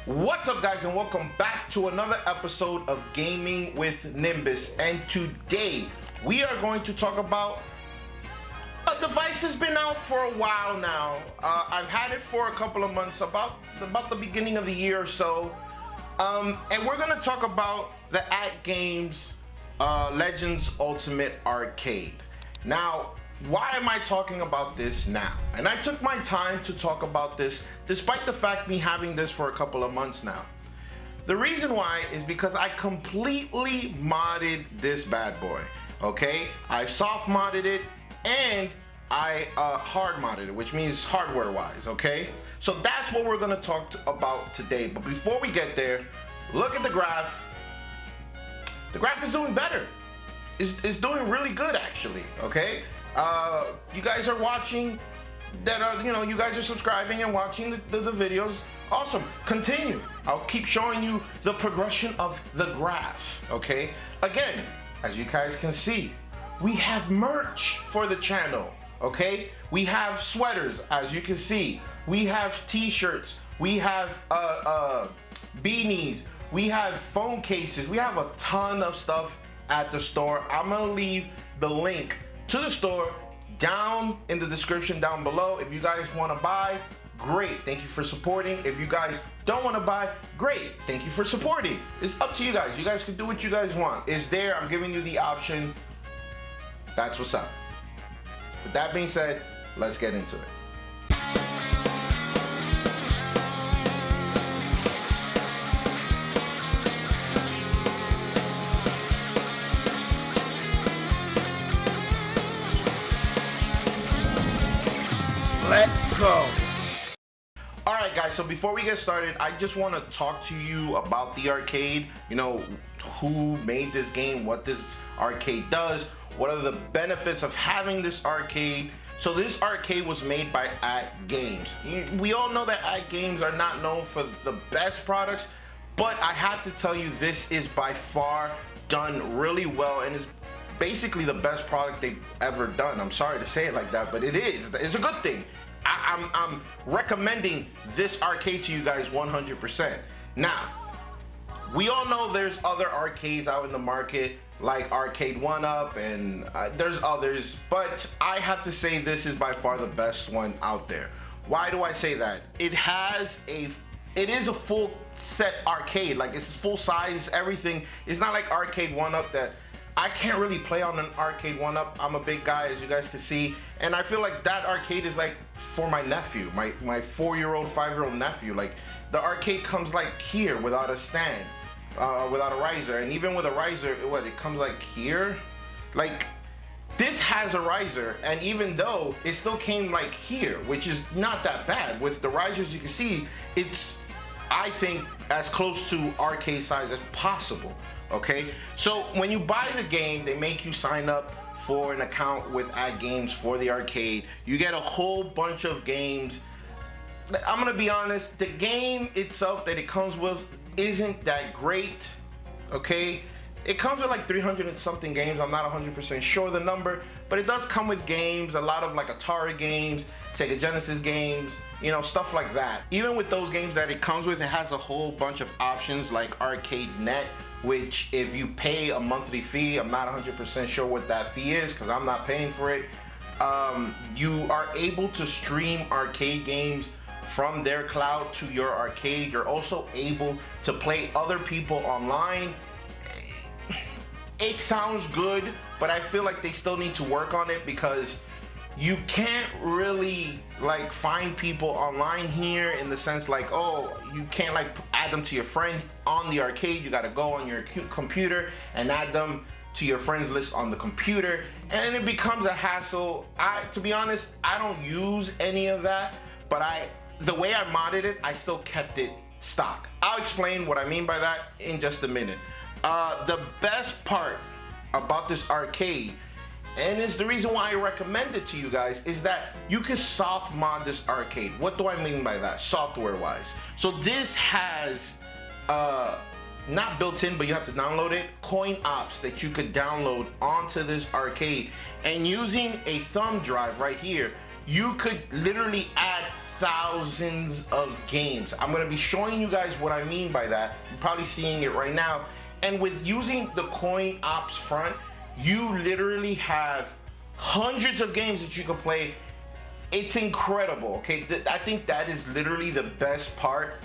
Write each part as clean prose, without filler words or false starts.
What's up, guys, and welcome back to another episode of Gaming with Nimbus. And today we are going to talk about a device that's been out for a while now. I've had it for a couple of months, about the beginning of the year or so. And we're gonna talk about the Atgames Legends Ultimate Arcade. Now, why am I talking about this now? And I took my time to talk about this despite the fact me having this for a couple of months now. The reason why is because I completely modded this bad boy, okay? I've soft modded it and I hard modded it, which means hardware wise, okay? So that's what we're gonna talk about today. But before we get there, look at the graph. The graph is doing better. It's doing really good actually, okay? You guys are watching, you guys are subscribing and watching the videos. Awesome, continue. I'll keep showing you the progression of the graph, okay? Again, as you guys can see, we have merch for the channel, okay? We have sweaters, as you can see. We have t-shirts, we have beanies, we have phone cases, we have a ton of stuff at the store. I'm gonna leave the link to the store down in the description down below. If you guys want to buy, great, thank you for supporting. If you guys don't want to buy, great, thank you for supporting. It's up to you guys. You guys can do what you guys want. It's there. I'm giving you the option. That's what's up. With that being said, let's get into it. Let's go. All right, guys, so before we get started, I just want to talk to you about the arcade. You know, who made this game, what this arcade does, what are the benefits of having this arcade. So this arcade was made by Atgames. We all know that Atgames are not known for the best products, but I have to tell you, this is by far done really well and is basically the best product they've ever done. I'm sorry to say it like that, but it is. It's a good thing. I'm recommending this arcade to you guys 100%. Now, we all know there's other arcades out in the market like Arcade 1-Up and there's others, but I have to say this is by far the best one out there. Why do I say that? It is a full set arcade, like it's full size, everything. It's not like Arcade 1-Up that I can't really play on an Arcade 1-Up. I'm a big guy, as you guys can see, and I feel like that arcade is like for my nephew, my 4-year-old, 5-year-old nephew. Like the arcade comes like here without a stand, without a riser, and even with a riser, it comes like here. Like this has a riser, and even though it still came like here, which is not that bad. With the risers, you can see it's, I think, as close to arcade size as possible. Okay, so when you buy the game, they make you sign up for an account with Atgames for the arcade. You get a whole bunch of games. I'm gonna be honest, the game itself that it comes with isn't that great, okay? It comes with like 300 and something games. I'm not 100% sure the number, but it does come with games, a lot of like Atari games, Sega Genesis games, you know, stuff like that. Even with those games that it comes with, it has a whole bunch of options like Arcade Net, which if you pay a monthly fee, I'm not 100% sure what that fee is because I'm not paying for it. You are able to stream arcade games from their cloud to your arcade. You're also able to play other people online. It sounds good, but I feel like they still need to work on it because you can't really like find people online here in the sense like, oh, you can't like add them to your friend on the arcade. You gotta go on your computer and add them to your friends list on the computer, and it becomes a hassle. To be honest, I don't use any of that, but the way I modded it, I still kept it stock. I'll explain what I mean by that in just a minute. The best part about this arcade, and it's the reason why I recommend it to you guys, is that you can soft mod this arcade. What do I mean by that, software wise? So this has, not built in, but you have to download it, coin ops that you could download onto this arcade. And using a thumb drive right here, you could literally add thousands of games. I'm gonna be showing you guys what I mean by that. You're probably seeing it right now. And with using the coin ops front, you literally have hundreds of games that you can play. It's incredible, okay? I think that is literally the best part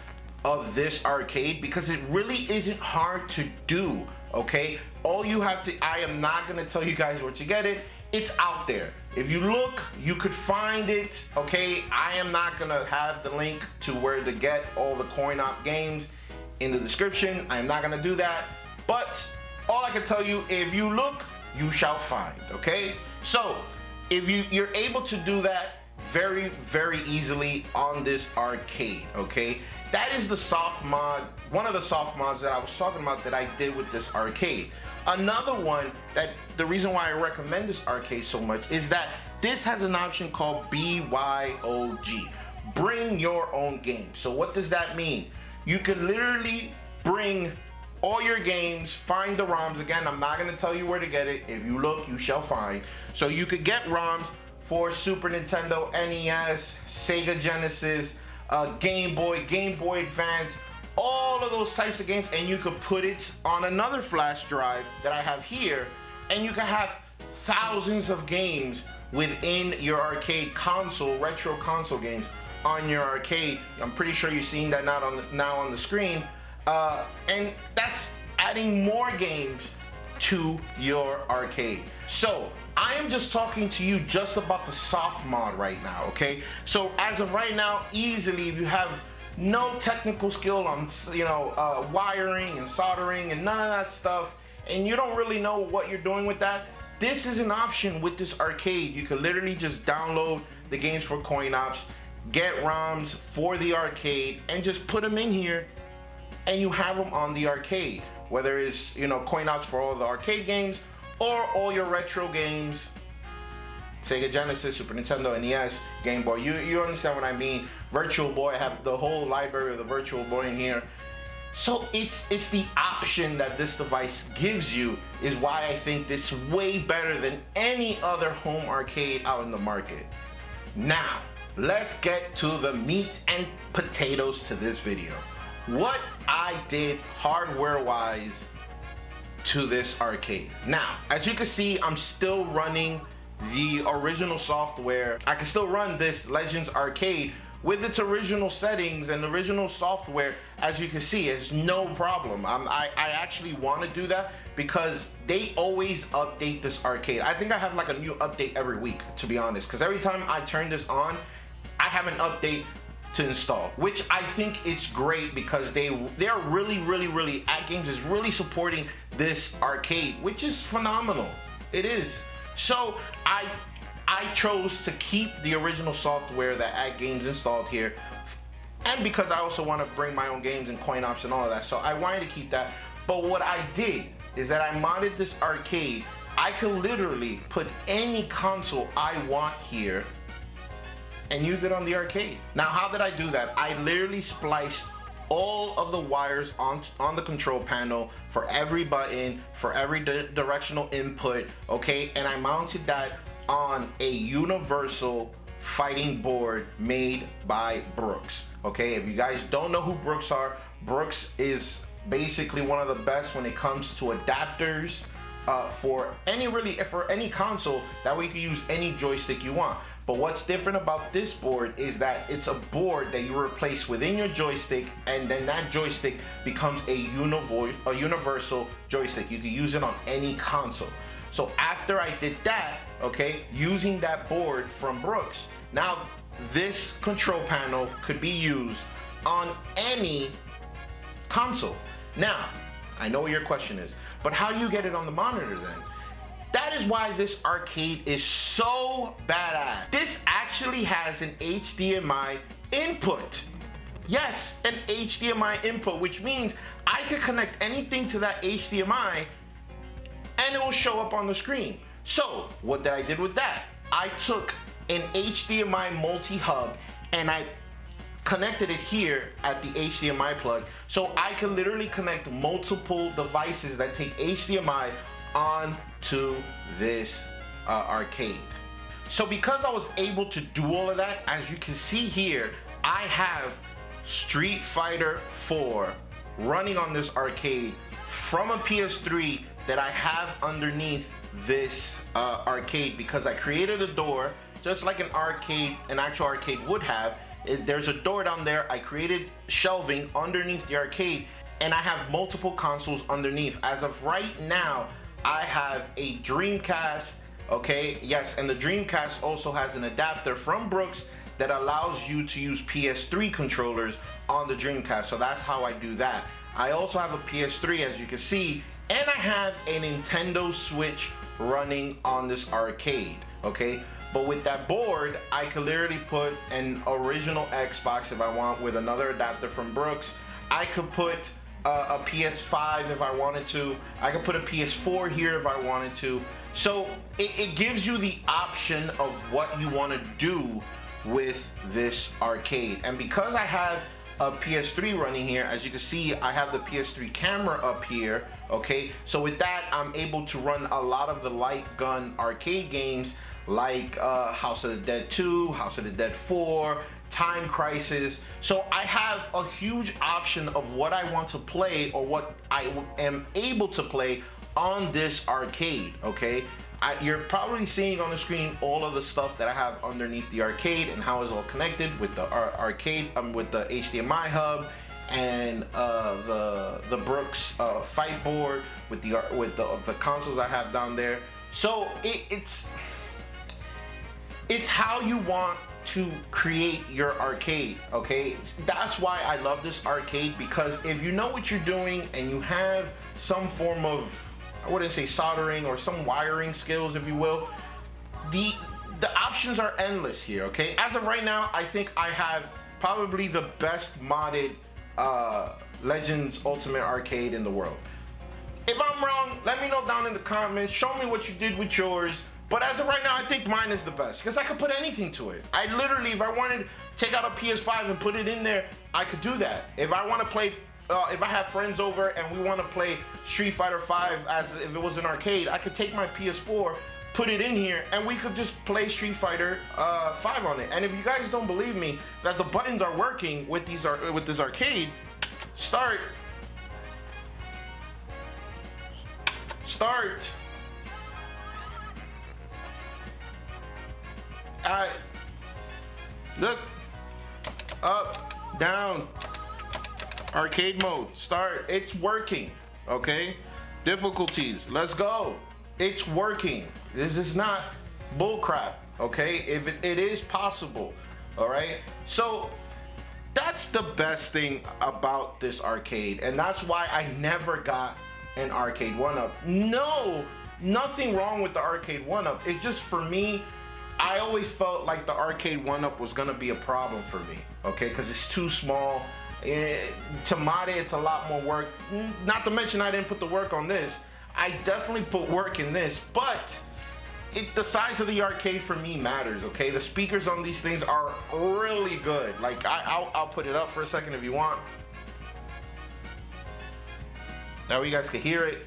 of this arcade, because it really isn't hard to do, okay? All you have to, I am not gonna tell you guys where to get it. It's out there. If you look, you could find it, okay? I am not gonna have the link to where to get all the coin op games in the description. I am not gonna do that. But all I can tell you, if you look, you shall find, okay? So if you're able to do that very, very easily on this arcade, okay? That is the soft mod, one of the soft mods that I was talking about that I did with this arcade. Another one that the reason why I recommend this arcade so much is that this has an option called BYOG, bring your own game. So what does that mean? You can literally bring all your games, find the ROMs. Again, I'm not gonna tell you where to get it. If you look, you shall find. So you could get ROMs for Super Nintendo, NES, Sega Genesis, Game Boy Advance, all of those types of games, and you could put it on another flash drive that I have here, and you can have thousands of games within your arcade console, retro console games on your arcade. I'm pretty sure you're seeing that now on the screen. And that's adding more games to your arcade. So I am just talking to you just about the soft mod right now, okay? So as of right now, easily, if you have no technical skill on, wiring and soldering and none of that stuff, and you don't really know what you're doing with that, this is an option with this arcade. You can literally just download the games for coin ops, get ROMs for the arcade, and just put them in here, and you have them on the arcade, whether it's coin ops for all the arcade games or all your retro games, Sega Genesis, Super Nintendo, NES, Game Boy. You understand what I mean? Virtual Boy, I have the whole library of the Virtual Boy in here. So it's the option that this device gives you is why I think this is way better than any other home arcade out in the market. Now, let's get to the meat and potatoes to this video. What I did hardware-wise to this arcade. Now, as you can see, I'm still running the original software. I can still run this Legends Arcade with its original settings and original software. As you can see, it's no problem. I actually want to do that because they always update this arcade. I think I have like a new update every week, to be honest, because every time I turn this on, I have an update to install, which I think is great because they're really Atgames is really supporting this arcade, which is phenomenal. It is. So I chose to keep the original software that Atgames installed here, and because I also want to bring my own games and coin ops and all of that, so I wanted to keep that. But what I did is that I modded this arcade. I can literally put any console I want here and use it on the arcade. Now, how did I do that? I literally spliced all of the wires on the control panel for every button, for every directional input, okay? And I mounted that on a universal fighting board made by Brooks, okay? If you guys don't know who Brooks are, Brooks is basically one of the best when it comes to adapters for any console. That way you can use any joystick you want. But what's different about this board is that it's a board that you replace within your joystick, and then that joystick becomes a universal joystick. You can use it on any console. So after I did that, okay, using that board from Brooks, now this control panel could be used on any console. Now, I know what your question is, but how do you get it on the monitor then? That is why this arcade is so badass. This actually has an HDMI input. Yes, an HDMI input, which means I can connect anything to that HDMI and it will show up on the screen. So what did I did with that? I took an HDMI multi-hub and I connected it here at the HDMI plug, so I can literally connect multiple devices that take HDMI onto this arcade. So because I was able to do all of that, as you can see here, I have Street Fighter 4 running on this arcade from a PS3 that I have underneath this arcade, because I created a door just like an actual arcade would have. There's a door down there. I created shelving underneath the arcade, and I have multiple consoles underneath. As of right now, I have a Dreamcast, okay? Yes, and the Dreamcast also has an adapter from Brooks that allows you to use PS3 controllers on the Dreamcast, so that's how I do that. I also have a PS3, as you can see, and I have a Nintendo Switch running on this arcade, okay? But with that board, I could literally put an original Xbox if I want, with another adapter from Brooks. I could put a PS5 if I wanted to. I could put a PS4 here if I wanted to. So it gives you the option of what you want to do with this arcade. And because I have a PS3 running here, as you can see, I have the PS3 camera up here, okay? So with that, I'm able to run a lot of the light gun arcade games like House of the Dead 2, House of the Dead 4, Time Crisis. So I have a huge option of what I want to play, or what I am able to play on this arcade, okay? You're probably seeing on the screen all of the stuff that I have underneath the arcade and how it's all connected with the arcade, with the HDMI hub, and the Brooks fight board with the consoles I have down there. So it's how you want to create your arcade, okay? That's why I love this arcade, because if you know what you're doing and you have some form of, I wouldn't say soldering, or some wiring skills, if you will, the options are endless here, okay? As of right now, I think I have probably the best modded Legends Ultimate Arcade in the world. If I'm wrong, let me know down in the comments. Show me what you did with yours. But as of right now, I think mine is the best, because I could put anything to it. I literally, if I wanted to take out a PS5 and put it in there, I could do that. If I want to play, if I have friends over and we want to play Street Fighter 5 as if it was an arcade, I could take my PS4, put it in here, and we could just play Street Fighter 5 on it. And if you guys don't believe me that the buttons are working with this arcade, start. Look, up, down, arcade mode, start. It's working, okay? Difficulties, let's go. It's working. This is not bullcrap, okay? If it is possible, all right? So that's the best thing about this arcade, and that's why I never got an arcade 1-up. No, nothing wrong with the arcade 1-up. It's just, for me, I always felt like the arcade 1-up was gonna be a problem for me, okay? Because it's too small. To mod it, it's a lot more work. Not to mention, I didn't put the work on this. I definitely put work in this, but the size of the arcade for me matters, okay? The speakers on these things are really good. Like, I'll put it up for a second if you want. Now you guys can hear it.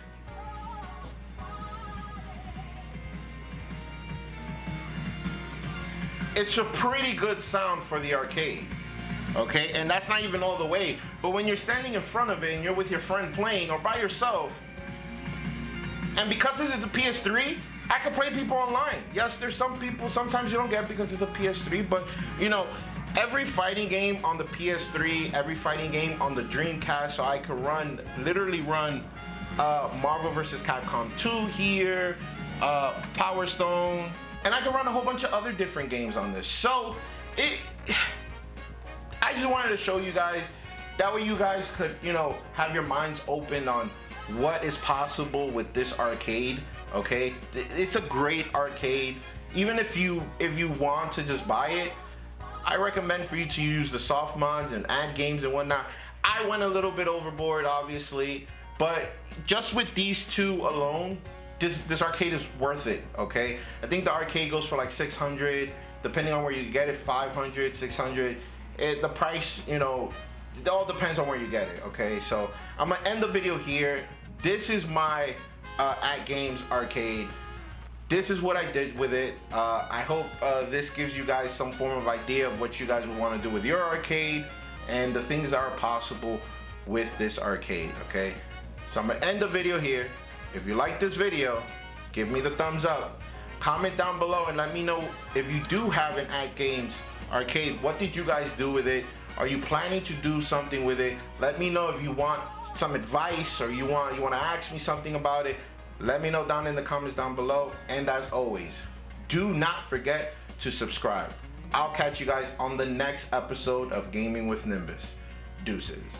It's a pretty good sound for the arcade, okay? And that's not even all the way, but when you're standing in front of it and you're with your friend playing, or by yourself, and because this is a PS3, I can play people online. Yes, there's some people, sometimes you don't get because it's a PS3, but you know, every fighting game on the PS3, every fighting game on the Dreamcast, so I could literally run Marvel vs. Capcom 2 here, Power Stone, and I can run a whole bunch of other different games on this. So I just wanted to show you guys, that way you guys could, you know, have your minds open on what is possible with this arcade, okay? It's a great arcade. Even if you want to just buy it, I recommend for you to use the soft mods and Atgames and whatnot. I went a little bit overboard, obviously, but just with these two alone, this arcade is worth it, okay? I think the arcade goes for like 600, depending on where you get it, 500, 600. The price, you know, it all depends on where you get it, okay? So I'm gonna end the video here. This is my Atgames arcade. this is what I did with it. I hope this gives you guys some form of idea of what you guys would want to do with your arcade and the things that are possible with this arcade, okay? So I'm gonna end the video here. If you like this video, give me the thumbs up. Comment down below and let me know if you do have an Atgames arcade. What did you guys do with it? Are you planning to do something with it? Let me know if you want some advice or you want to ask me something about it. Let me know down in the comments down below. And as always, do not forget to subscribe. I'll catch you guys on the next episode of Gaming with Nimbus. Deuces.